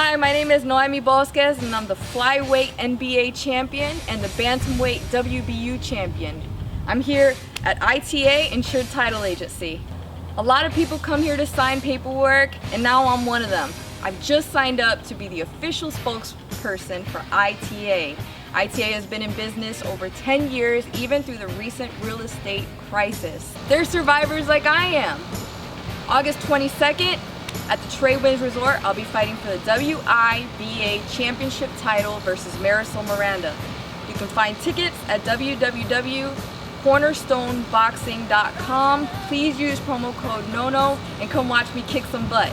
Hi, my name is Noemi Bosques and I'm the flyweight NBA champion and the bantamweight WBU champion. I'm here at ITA, Insured Title Agency. A lot of people come here to sign paperwork and now I'm one of them. I've just signed up to be the official spokesperson for ITA. ITA has been in business over 10 years, even through the recent real estate crisis. They're survivors like I am. August 22nd, at the Trade Winds Resort, I'll be fighting for the WIBA Championship title versus Marisol Miranda. You can find tickets at www.cornerstoneboxing.com. Please use promo code NONO and come watch me kick some butt.